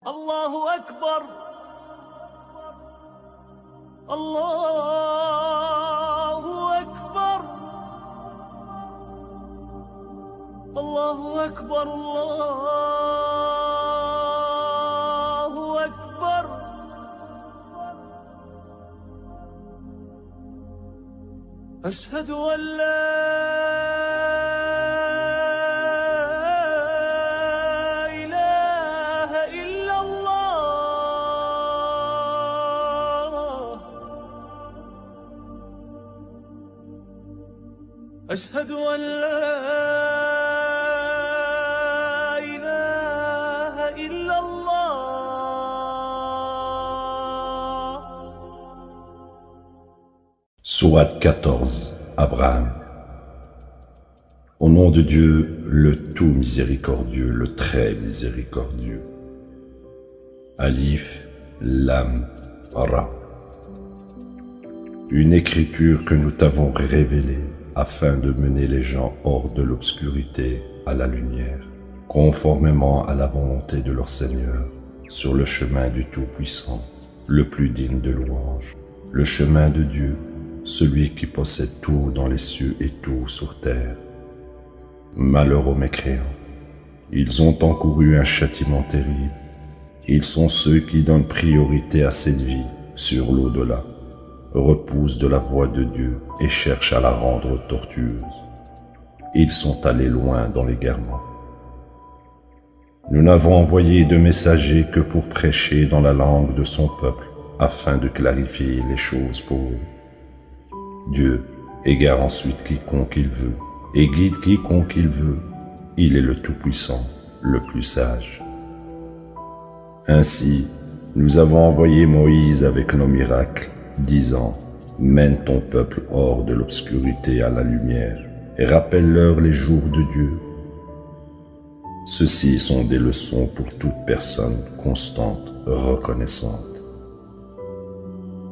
الله أكبر. الله أكبر. الله أكبر. الله أكبر. أشهد أن لا أشهد أن لا إله إلا الله. Sourate 14, Abraham. Au nom de Dieu, le tout miséricordieux, le très miséricordieux. Alif, Lam, Ra. Une écriture que nous t'avons révélée afin de mener les gens hors de l'obscurité à la lumière, conformément à la volonté de leur Seigneur, sur le chemin du Tout-Puissant, le plus digne de louange, le chemin de Dieu, celui qui possède tout dans les cieux et tout sur terre. Malheur aux mécréants, ils ont encouru un châtiment terrible. Ils sont ceux qui donnent priorité à cette vie sur l'au-delà, repoussent de la voie de Dieu et cherchent à la rendre tortueuse. Ils sont allés loin dans l'égarement. Nous n'avons envoyé de messagers que pour prêcher dans la langue de son peuple, afin de clarifier les choses pour eux. Dieu égare ensuite quiconque il veut, et guide quiconque il veut. Il est le Tout-Puissant, le plus sage. Ainsi, nous avons envoyé Moïse avec nos miracles, disant, mène ton peuple hors de l'obscurité à la lumière et rappelle-leur les jours de Dieu. Ceux-ci sont des leçons pour toute personne constante, reconnaissante.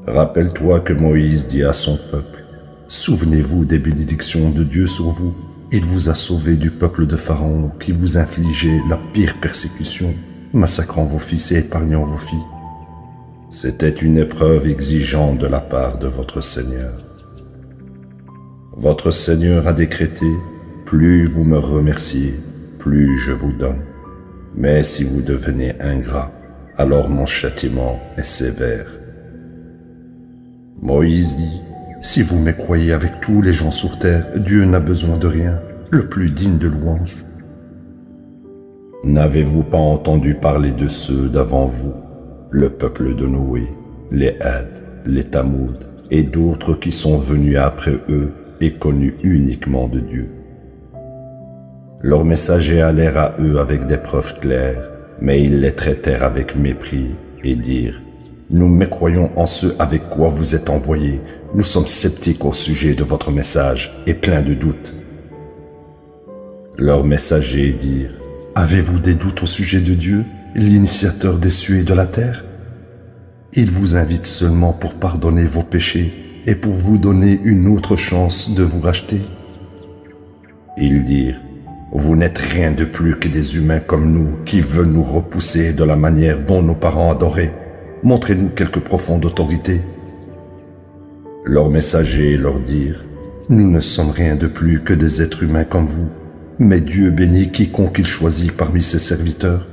Rappelle-toi que Moïse dit à son peuple, souvenez-vous des bénédictions de Dieu sur vous. Il vous a sauvé du peuple de Pharaon qui vous infligeait la pire persécution, massacrant vos fils et épargnant vos filles. C'était une épreuve exigeante de la part de votre Seigneur. Votre Seigneur a décrété, plus vous me remerciez, plus je vous donne. Mais si vous devenez ingrat, alors mon châtiment est sévère. Moïse dit, si vous me croyez avec tous les gens sur terre, Dieu n'a besoin de rien, le plus digne de louange. N'avez-vous pas entendu parler de ceux d'avant vous, le peuple de Noé, les Hades, les Tamoud et d'autres qui sont venus après eux et connus uniquement de Dieu? Leurs messagers allèrent à eux avec des preuves claires, mais ils les traitèrent avec mépris et dirent, nous mécroyons en ceux avec quoi vous êtes envoyés, nous sommes sceptiques au sujet de votre message et pleins de doutes. Leurs messagers dirent, avez-vous des doutes au sujet de Dieu, l'initiateur des cieux et de la terre? Il vous invite seulement pour pardonner vos péchés et pour vous donner une autre chance de vous racheter. Ils dirent, vous n'êtes rien de plus que des humains comme nous qui veulent nous repousser de la manière dont nos parents adoraient. Montrez-nous quelque profonde autorité. Leurs messagers leur dirent, nous ne sommes rien de plus que des êtres humains comme vous, mais Dieu bénit quiconque il choisit parmi ses serviteurs.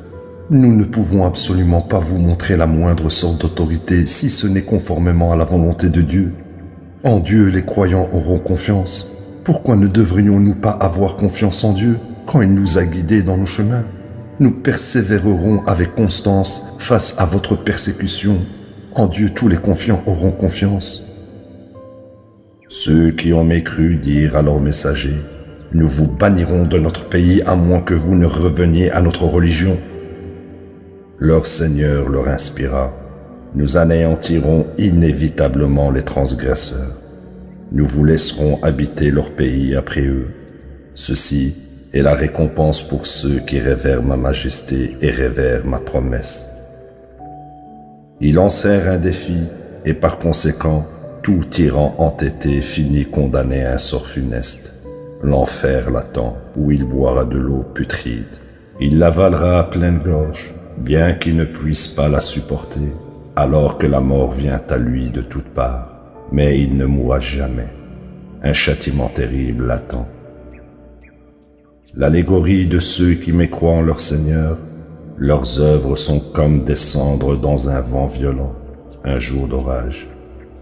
Nous ne pouvons absolument pas vous montrer la moindre sorte d'autorité si ce n'est conformément à la volonté de Dieu. En Dieu, les croyants auront confiance. Pourquoi ne devrions-nous pas avoir confiance en Dieu quand il nous a guidés dans nos chemins? Nous persévérerons avec constance face à votre persécution. En Dieu, tous les confiants auront confiance. Ceux qui ont mécru dirent à leurs messagers, nous vous bannirons de notre pays à moins que vous ne reveniez à notre religion. Leur Seigneur leur inspira, nous anéantirons inévitablement les transgresseurs. Nous vous laisserons habiter leur pays après eux. Ceci est la récompense pour ceux qui révèrent ma majesté et révèrent ma promesse. Ils lancèrent un défi et par conséquent, tout tyran entêté finit condamné à un sort funeste. L'enfer l'attend, où il boira de l'eau putride. Il l'avalera à pleine gorge, bien qu'il ne puisse pas la supporter, alors que la mort vient à lui de toutes parts, mais il ne mourra jamais. Un châtiment terrible l'attend. L'allégorie de ceux qui mécroient en leur Seigneur, leurs œuvres sont comme des cendres dans un vent violent, un jour d'orage.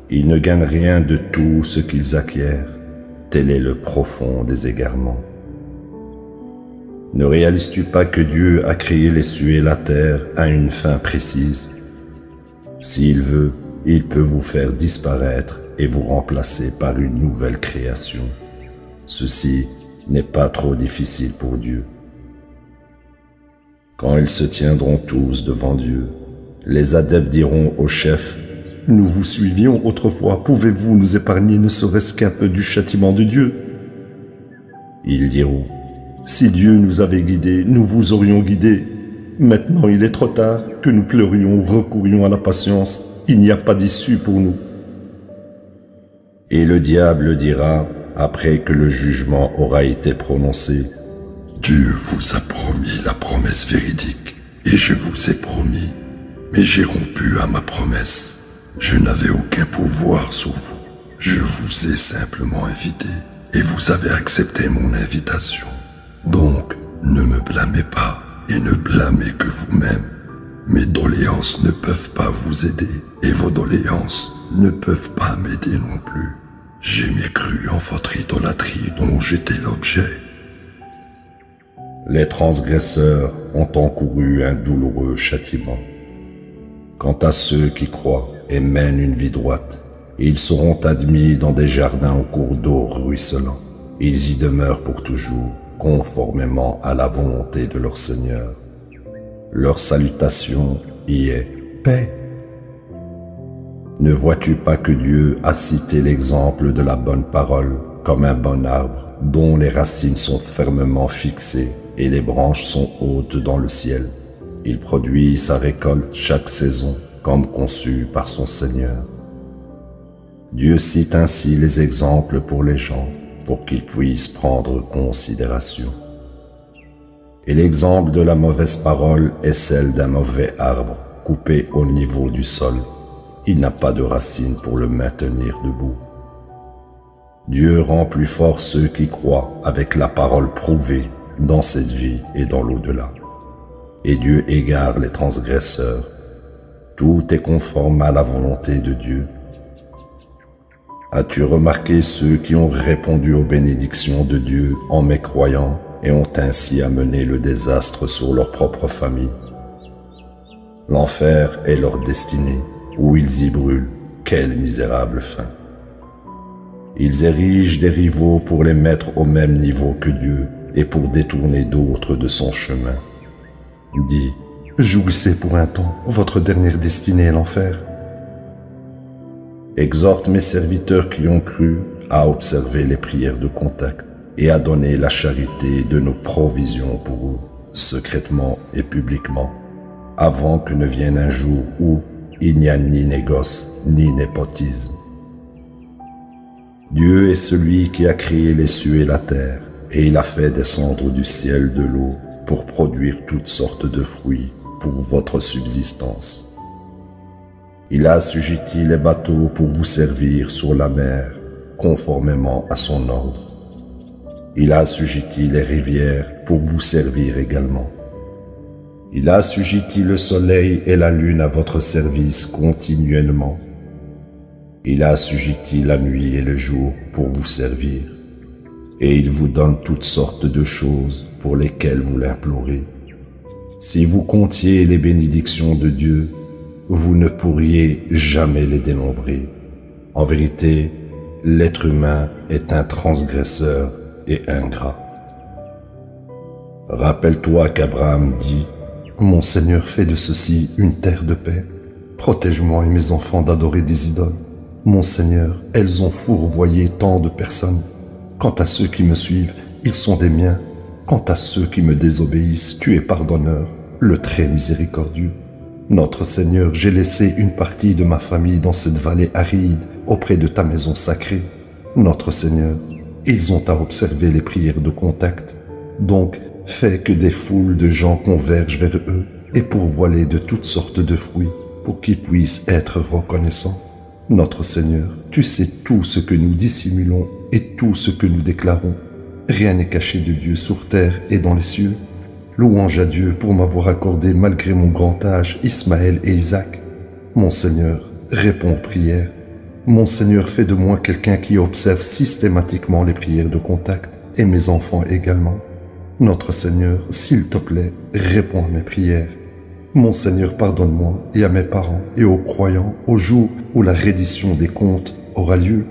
Ils ne gagnent rien de tout ce qu'ils acquièrent, tel est le profond des égarements. Ne réalises-tu pas que Dieu a créé les cieux et la terre à une fin précise? S'il veut, il peut vous faire disparaître et vous remplacer par une nouvelle création. Ceci n'est pas trop difficile pour Dieu. Quand ils se tiendront tous devant Dieu, les adeptes diront au chef: « Nous vous suivions autrefois, pouvez-vous nous épargner ne serait-ce qu'un peu du châtiment de Dieu ?» Ils diront: « Si Dieu nous avait guidés, nous vous aurions guidés. Maintenant il est trop tard, que nous pleurions ou recourions à la patience, il n'y a pas d'issue pour nous. » Et le diable dira, après que le jugement aura été prononcé: « Dieu vous a promis la promesse véridique, et je vous ai promis, mais j'ai rompu à ma promesse. Je n'avais aucun pouvoir sur vous. Je vous ai simplement invité, et vous avez accepté mon invitation. Donc, ne me blâmez pas, et ne blâmez que vous-même. Mes doléances ne peuvent pas vous aider, et vos doléances ne peuvent pas m'aider non plus. J'ai mécru en votre idolâtrie dont j'étais l'objet. » Les transgresseurs ont encouru un douloureux châtiment. Quant à ceux qui croient et mènent une vie droite, ils seront admis dans des jardins au cours d'eau ruisselant. Ils y demeurent pour toujours, conformément à la volonté de leur Seigneur. Leur salutation y est « paix ». Ne vois-tu pas que Dieu a cité l'exemple de la bonne parole comme un bon arbre dont les racines sont fermement fixées et les branches sont hautes dans le ciel? Il produit sa récolte chaque saison comme conçu par son Seigneur. Dieu cite ainsi les exemples pour les gens, pour qu'ils puissent prendre considération. Et l'exemple de la mauvaise parole est celle d'un mauvais arbre coupé au niveau du sol. Il n'a pas de racines pour le maintenir debout. Dieu rend plus fort ceux qui croient avec la parole prouvée dans cette vie et dans l'au-delà. Et Dieu égare les transgresseurs. Tout est conforme à la volonté de Dieu. As-tu remarqué ceux qui ont répondu aux bénédictions de Dieu en mécroyant et ont ainsi amené le désastre sur leur propre famille? L'enfer est leur destinée, où ils y brûlent. Quelle misérable fin! Ils érigent des rivaux pour les mettre au même niveau que Dieu et pour détourner d'autres de son chemin. Dis: jouissez pour un temps, votre dernière destinée est l'enfer. Exhorte mes serviteurs qui ont cru à observer les prières de contact et à donner la charité de nos provisions pour eux, secrètement et publiquement, avant que ne vienne un jour où il n'y a ni négoce ni népotisme. Dieu est celui qui a créé les cieux et la terre, et il a fait descendre du ciel de l'eau pour produire toutes sortes de fruits pour votre subsistance. Il a assujetti les bateaux pour vous servir sur la mer, conformément à son ordre. Il a assujetti les rivières pour vous servir également. Il a assujetti le soleil et la lune à votre service continuellement. Il a assujetti la nuit et le jour pour vous servir. Et il vous donne toutes sortes de choses pour lesquelles vous l'implorez. Si vous comptiez les bénédictions de Dieu, vous ne pourriez jamais les dénombrer. En vérité, l'être humain est un transgresseur et ingrat. Rappelle-toi qu'Abraham dit: « Mon Seigneur fait de ceci une terre de paix. Protège-moi et mes enfants d'adorer des idoles. Mon Seigneur, elles ont fourvoyé tant de personnes. Quant à ceux qui me suivent, ils sont des miens. Quant à ceux qui me désobéissent, tu es pardonneur, le très miséricordieux. Notre Seigneur, j'ai laissé une partie de ma famille dans cette vallée aride, auprès de ta maison sacrée. Notre Seigneur, ils ont à observer les prières de contact. Donc, fais que des foules de gens convergent vers eux, et pourvoiler de toutes sortes de fruits pour qu'ils puissent être reconnaissants. Notre Seigneur, tu sais tout ce que nous dissimulons et tout ce que nous déclarons. Rien n'est caché de Dieu sur terre et dans les cieux. Louange à Dieu pour m'avoir accordé malgré mon grand âge Ismaël et Isaac. Mon Seigneur, réponds aux prières. Mon Seigneur, fais de moi quelqu'un qui observe systématiquement les prières de contact et mes enfants également. Notre Seigneur, s'il te plaît, réponds à mes prières. Mon Seigneur, pardonne-moi et à mes parents et aux croyants au jour où la reddition des comptes aura lieu.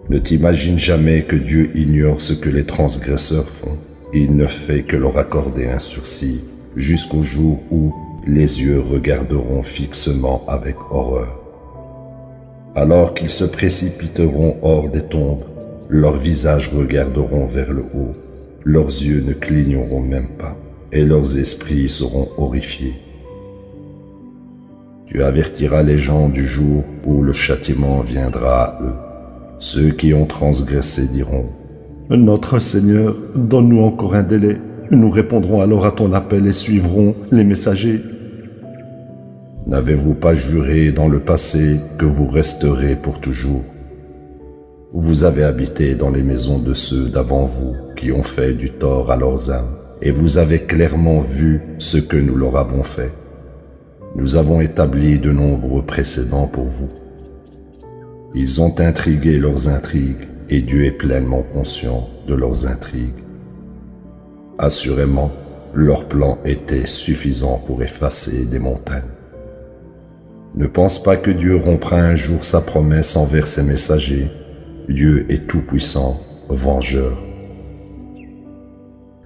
Ne t'imagine jamais que Dieu ignore ce que les transgresseurs font. Il ne fait que leur accorder un sursis jusqu'au jour où les yeux regarderont fixement avec horreur. Alors qu'ils se précipiteront hors des tombes, leurs visages regarderont vers le haut, leurs yeux ne cligneront même pas, et leurs esprits seront horrifiés. Tu avertiras les gens du jour où le châtiment viendra à eux. Ceux qui ont transgressé diront : Notre Seigneur, donne-nous encore un délai. Nous répondrons alors à ton appel et suivrons les messagers. N'avez-vous pas juré dans le passé que vous resterez pour toujours ? Vous avez habité dans les maisons de ceux d'avant vous qui ont fait du tort à leurs âmes, et vous avez clairement vu ce que nous leur avons fait. Nous avons établi de nombreux précédents pour vous. Ils ont intrigué leurs intrigues, et Dieu est pleinement conscient de leurs intrigues. Assurément, leur plan était suffisant pour effacer des montagnes. Ne pense pas que Dieu rompra un jour sa promesse envers ses messagers. Dieu est tout-puissant, vengeur.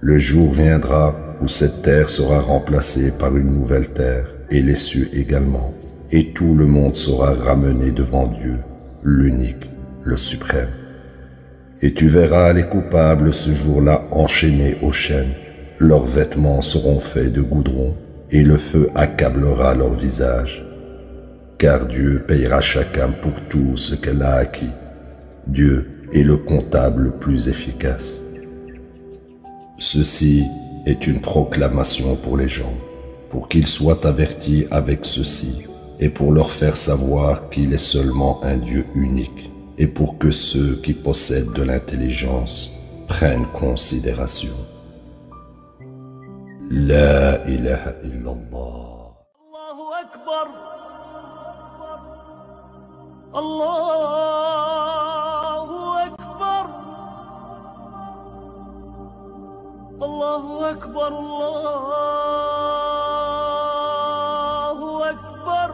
Le jour viendra où cette terre sera remplacée par une nouvelle terre, et les cieux également, et tout le monde sera ramené devant Dieu, l'unique, le suprême. Et tu verras les coupables ce jour-là enchaînés aux chaînes. Leurs vêtements seront faits de goudron, et le feu accablera leur visage. Car Dieu payera chacun pour tout ce qu'elle a acquis. Dieu est le comptable le plus efficace. Ceci est une proclamation pour les gens, pour qu'ils soient avertis avec ceci, et pour leur faire savoir qu'il est seulement un Dieu unique, et pour que ceux qui possèdent de l'intelligence prennent considération. La ilaha illallah. Allahu Akbar. Allahu Akbar. Allahu Akbar. Allahu Akbar.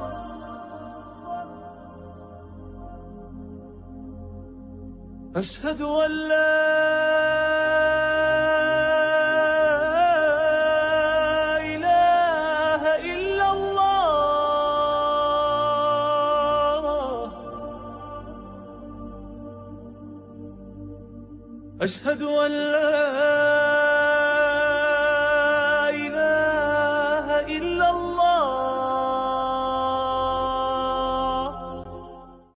أشهد أن لا إله إلا الله. أشهد أن لا